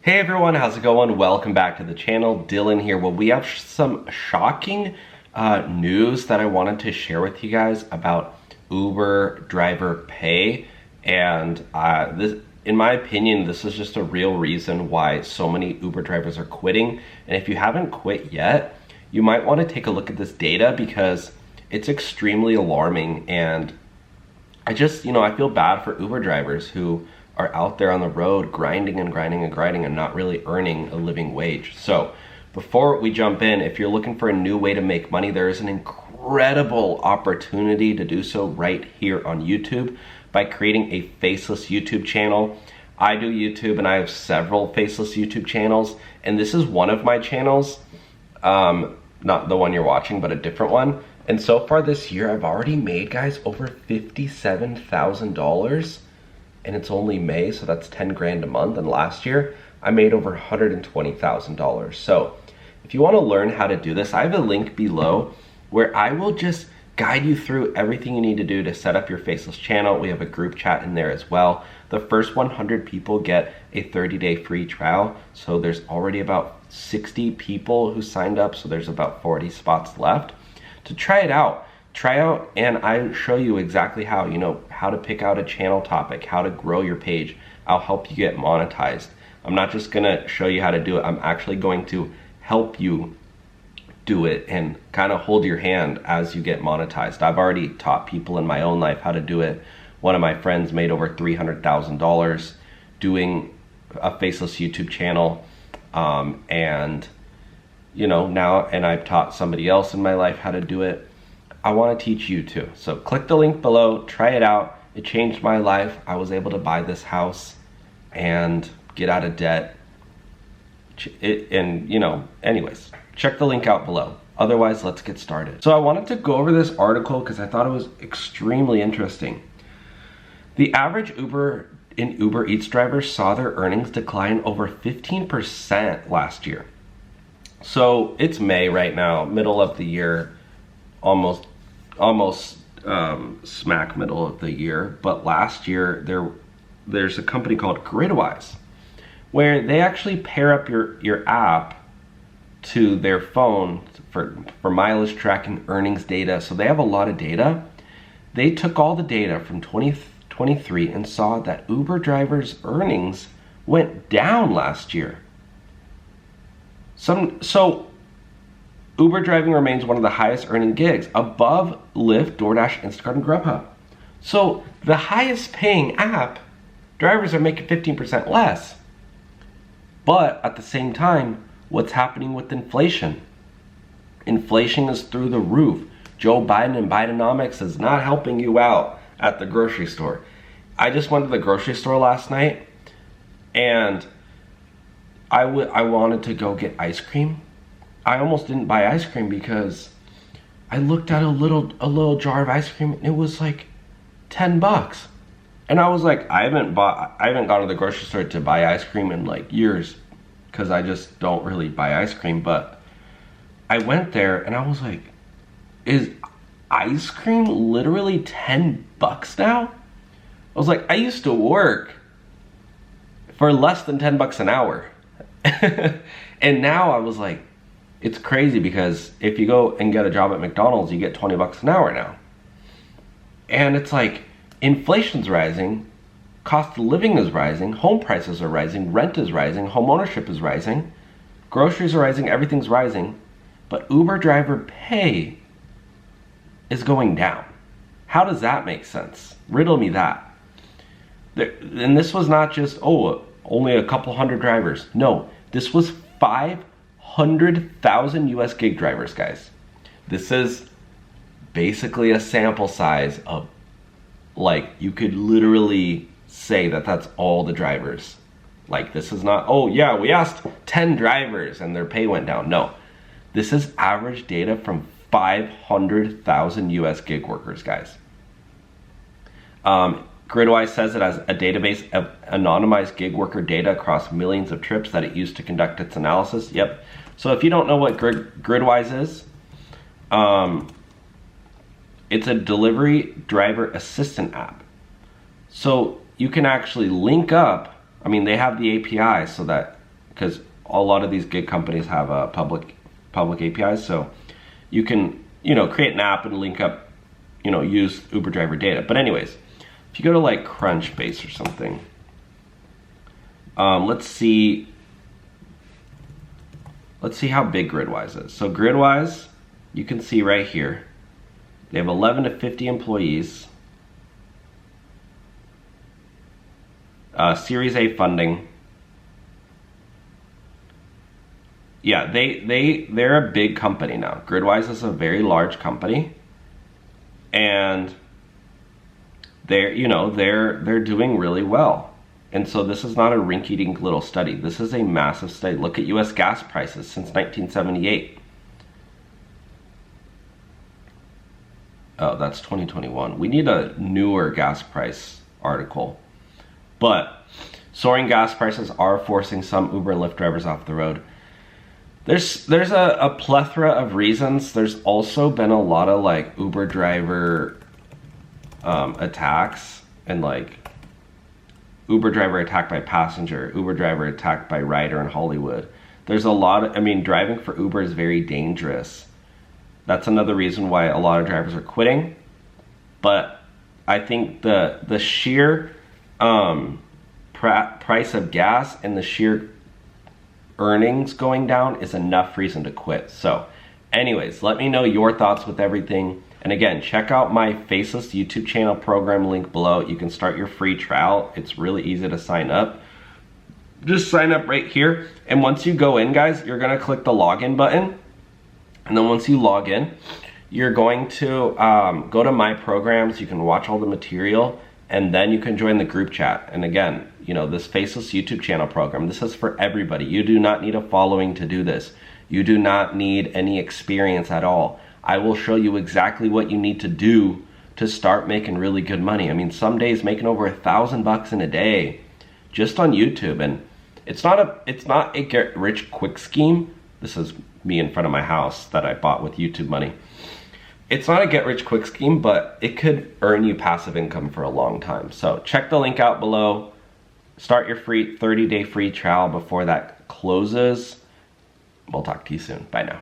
Hey everyone, how's it going? Welcome back to the channel. Dylan here. Well, we have some shocking news that I wanted to share with you guys about Uber driver pay. And this, in my opinion, this is just a real reason why so many Uber drivers are quitting. And if you haven't quit yet, you might want to take a look at this data because it's extremely alarming. And I feel bad for Uber drivers who are out there on the road grinding and not really earning a living wage. So before we jump in, if you're looking for a new way to make money, there is an incredible opportunity to do so right here on YouTube by creating a faceless YouTube channel. I do YouTube and I have several faceless YouTube channels, and this is one of my channels, not the one you're watching, but a different one. And so far this year, I've already made, guys, over $57,000. And it's only May, so that's 10 grand a month. And last year, I made over $120,000. So if you want to learn how to do this, I have a link below where I will just guide you through everything you need to do to set up your faceless channel. We have a group chat in there as well. The first 100 people get a 30-day free trial. So there's already about 60 people who signed up. So there's about 40 spots left to try it out. Try out, and I show you exactly how to pick out a channel topic, how to grow your page. I'll help you get monetized. I'm not just gonna show you how to do it, I'm actually going to help you do it and kind of hold your hand as you get monetized. I've already taught people in my own life how to do it. One of my friends made over $300,000 doing a faceless YouTube channel, and I've taught somebody else in my life how to do it. I want to teach you too. So click the link below, try it out. It changed my life. I was able to buy this house and get out of debt. Anyways, check the link out below. Otherwise, let's get started. So I wanted to go over this article because I thought it was extremely interesting. The average Uber Eats driver saw their earnings decline over 15% last year. So it's May right now, middle of the year, almost smack middle of the year. But last year there's a company called Rideshare where they actually pair up your app to their phone for mileage tracking, earnings data. So they have a lot of data. They took all the data from 2023 and saw that Uber drivers' earnings went down last year. So Uber driving remains one of the highest earning gigs, above Lyft, DoorDash, Instacart, and Grubhub. So the highest paying app, drivers are making 15% less. But at the same time, what's happening with inflation? Inflation is through the roof. Joe Biden and Bidenomics is not helping you out at the grocery store. I just went to the grocery store last night and I wanted to go get ice cream. I almost didn't buy ice cream because I looked at a little jar of ice cream and it was like $10. And I was like, I haven't gone to the grocery store to buy ice cream in like years because I just don't really buy ice cream. But I went there and I was like, is ice cream literally $10 now? I was like, I used to work for less than $10 an hour. And now I was like, it's crazy because if you go and get a job at McDonald's, you get $20 an hour now. And it's like, inflation's rising, cost of living is rising, home prices are rising, rent is rising, home ownership is rising, groceries are rising, everything's rising, but Uber driver pay is going down. How does that make sense? Riddle me that. And this was not just, only a couple hundred drivers. No, this was 500,000 US gig drivers, guys. This is basically a sample size of, like, you could literally say that that's all the drivers. Like, this is not, we asked 10 drivers and their pay went down. No, this is average data from 500,000 US gig workers, guys. Gridwise says it has a database of anonymized gig worker data across millions of trips that it used to conduct its analysis. Yep. So if you don't know what Gridwise is, it's a delivery driver assistant app. So you can actually link up. I mean, they have the API so that because a lot of these gig companies have public APIs, so you can, you know, create an app and link up, you know, use Uber driver data. But anyways, if you go to like Crunchbase or something, let's see how big Gridwise is. So Gridwise, you can see right here, they have 11 to 50 employees, Series A funding. Yeah, they're a big company now. Gridwise is a very large company, and they're doing really well. And so this is not a rinky-dink little study. This is a massive study. Look at US gas prices since 1978. Oh, that's 2021. We need a newer gas price article. But soaring gas prices are forcing some Uber and Lyft drivers off the road. There's a plethora of reasons. There's also been a lot of like Uber driver attacks, and like Uber driver attacked by passenger, Uber driver attacked by rider in Hollywood. There's a lot of, I mean, driving for Uber is very dangerous. That's another reason why a lot of drivers are quitting. But I think the sheer price of gas and the sheer earnings going down is enough reason to quit. So anyways, let me know your thoughts with everything. And again, check out my Faceless YouTube channel program link below. You can start your free trial. It's really easy to sign up. Just sign up right here. And once you go in, guys, you're gonna click the login button. And then once you log in, you're going to go to my programs. You can watch all the material, and then you can join the group chat. And again, you know, this Faceless YouTube channel program, this is for everybody. You do not need a following to do this. You do not need any experience at all. I will show you exactly what you need to do to start making really good money. I mean, some days making over $1,000 in a day just on YouTube. And it's not a get rich quick scheme. This is me in front of my house that I bought with YouTube money. It's not a get rich quick scheme, but it could earn you passive income for a long time. So check the link out below. Start your free 30-day free trial before that closes. We'll talk to you soon. Bye now.